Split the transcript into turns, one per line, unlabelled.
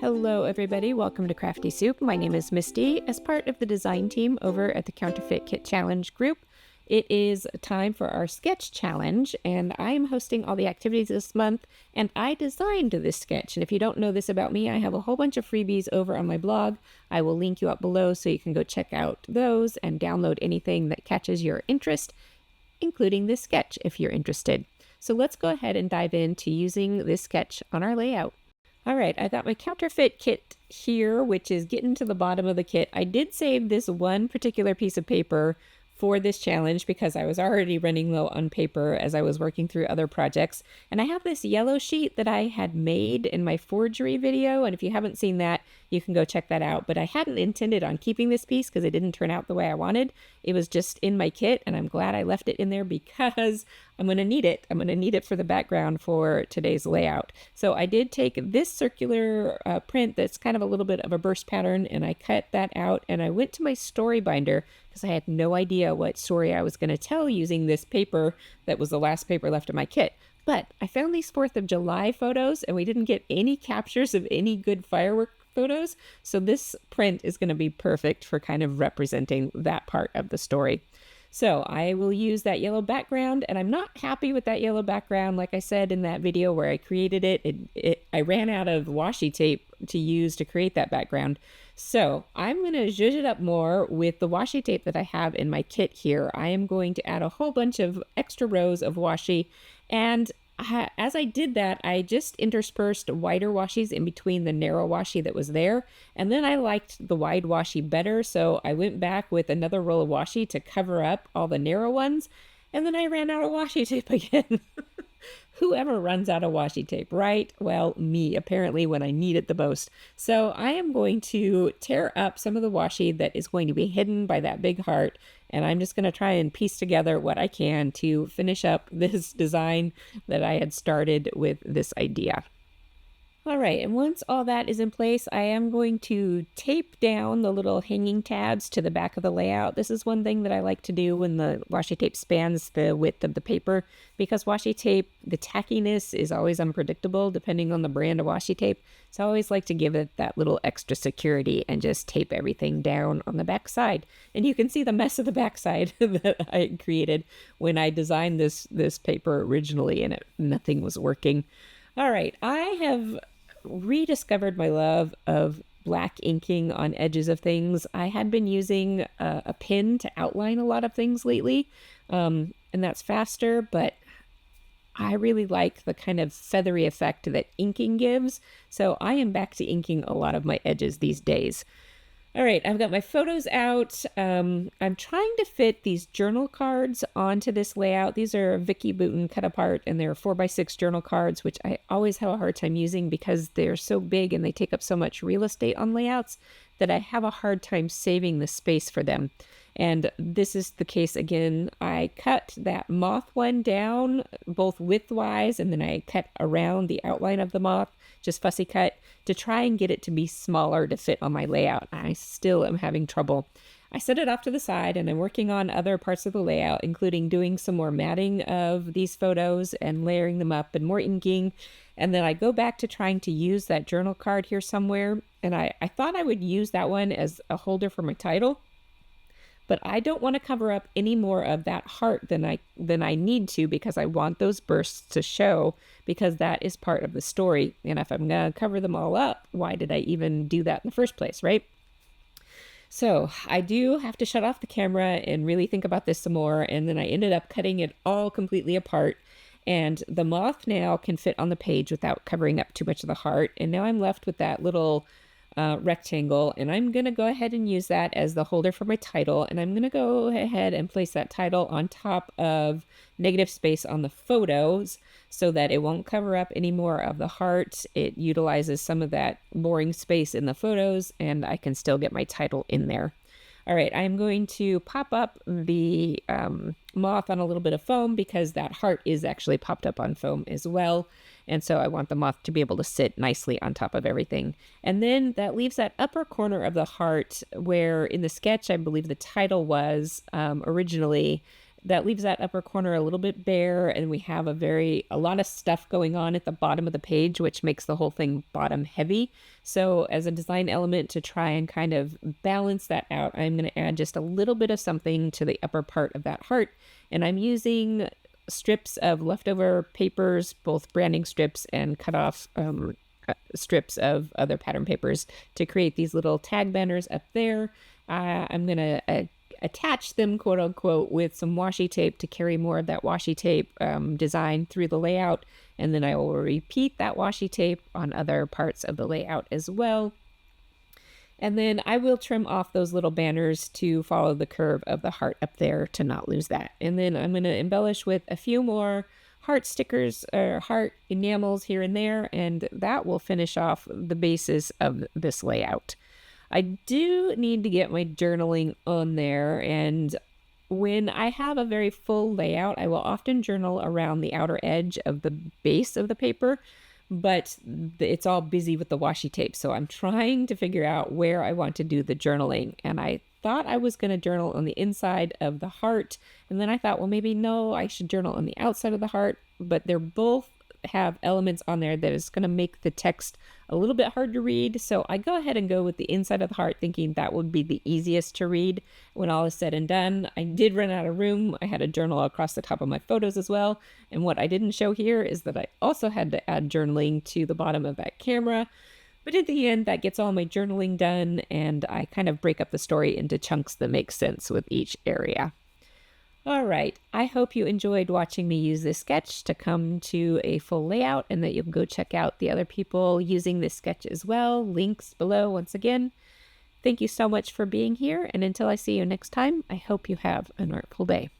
Hello everybody, welcome to Crafty Soup. My name is Misty. As part of the design team over at the Counterfeit Kit Challenge group, it is time for our sketch challenge, and I am hosting all the activities this month, and I designed this sketch. And if you don't know this about me, I have a whole bunch of freebies over on my blog. I will link you up below so you can go check out those and download anything that catches your interest, including this sketch if you're interested. So let's go ahead and dive into using this sketch on our layout. All right, I got my counterfeit kit here, which is getting to the bottom of the kit. I did save this one particular piece of paper for this challenge because I was already running low on paper as I was working through other projects. And I have this yellow sheet that I had made in my forgery video. And if you haven't seen that, you can go check that out. But I hadn't intended on keeping this piece because it didn't turn out the way I wanted. It was just in my kit, and I'm glad I left it in there because I'm going to need it. I'm going to need it for the background for today's layout. So I did take this circular print that's kind of a little bit of a burst pattern, and I cut that out, and I went to my story binder because I had no idea what story I was going to tell using this paper that was the last paper left in my kit. But I found these 4th of July photos, and we didn't get any captures of any good firework photos. So this print is going to be perfect for kind of representing that part of the story. So I will use that yellow background, and I'm not happy with that yellow background. Like I said in that video where I created it, I ran out of washi tape to use to create that background. So I'm going to zhuzh it up more with the washi tape that I have in my kit here. I am going to add a whole bunch of extra rows of washi, and as I did that, I just interspersed wider washies in between the narrow washi that was there. And then I liked the wide washi better, so I went back with another roll of washi to cover up all the narrow ones. And then I ran out of washi tape again. Whoever runs out of washi tape, right? Well, me, apparently, when I need it the most. So I am going to tear up some of the washi that is going to be hidden by that big heart, and I'm just going to try and piece together what I can to finish up this design that I had started with this idea. All right, and once all that is in place, I am going to tape down the little hanging tabs to the back of the layout. This is one thing that I like to do when the washi tape spans the width of the paper, because washi tape, the tackiness is always unpredictable depending on the brand of washi tape. So I always like to give it that little extra security and just tape everything down on the back side. And you can see the mess of the back side that I created when I designed this paper originally, and nothing was working. All right, I have rediscovered my love of black inking on edges of things. I had been using a pen to outline a lot of things lately, and that's faster, but I really like the kind of feathery effect that inking gives, so I am back to inking a lot of my edges these days. All right, I've got my photos out. I'm trying to fit these journal cards onto this layout. These are Vicky Bouton cut apart, and they're 4x6 journal cards, which I always have a hard time using because they're so big and they take up so much real estate on layouts that I have a hard time saving the space for them. And this is the case again. I cut that moth one down both widthwise, and then I cut around the outline of the moth, just fussy cut, to try and get it to be smaller to fit on my layout. I still am having trouble. I set it off to the side, and I'm working on other parts of the layout, including doing some more matting of these photos and layering them up and more inking. And then I go back to trying to use that journal card here somewhere. And I thought I would use that one as a holder for my title, but I don't want to cover up any more of that heart than I need to, because I want those bursts to show, because that is part of the story. And if I'm going to cover them all up, why did I even do that in the first place, right? So I do have to shut off the camera and really think about this some more. And then I ended up cutting it all completely apart. And the moth now can fit on the page without covering up too much of the heart. And now I'm left with that little rectangle, and I'm going to go ahead and use that as the holder for my title. And I'm going to go ahead and place that title on top of negative space on the photos so that it won't cover up any more of the heart. It utilizes some of that boring space in the photos, and I can still get my title in there. All right, I'm going to pop up the moth on a little bit of foam because that heart is actually popped up on foam as well. And so I want the moth to be able to sit nicely on top of everything. And then that leaves that upper corner of the heart where in the sketch, I believe the title was originally, That leaves that upper corner a little bit bare, and we have a lot of stuff going on at the bottom of the page, which makes the whole thing bottom heavy. So as a design element to try and kind of balance that out, I'm going to add just a little bit of something to the upper part of that heart. And I'm using strips of leftover papers, both branding strips and cut off strips of other pattern papers, to create these little tag banners up there. I'm going to attach them, quote unquote, with some washi tape to carry more of that washi tape design through the layout. And then I will repeat that washi tape on other parts of the layout as well. And then I will trim off those little banners to follow the curve of the heart up there to not lose that. And then I'm going to embellish with a few more heart stickers or heart enamels here and there, and that will finish off the basis of this layout. I do need to get my journaling on there, and when I have a very full layout, I will often journal around the outer edge of the base of the paper, but it's all busy with the washi tape. So I'm trying to figure out where I want to do the journaling. And I thought I was going to journal on the inside of the heart. And then I thought, well, maybe no, I should journal on the outside of the heart. But they're both have elements on there that is going to make the text a little bit hard to read. So I go ahead and go with the inside of the heart, thinking that would be the easiest to read when all is said and done. I did run out of room. I had a journal across the top of my photos as well. And what I didn't show here is that I also had to add journaling to the bottom of that camera. But in the end, that gets all my journaling done, and I kind of break up the story into chunks that make sense with each area. All right, I hope you enjoyed watching me use this sketch to come to a full layout, and that you'll go check out the other people using this sketch as well. Links below once again. Thank you so much for being here, and until I see you next time, I hope you have an artful day.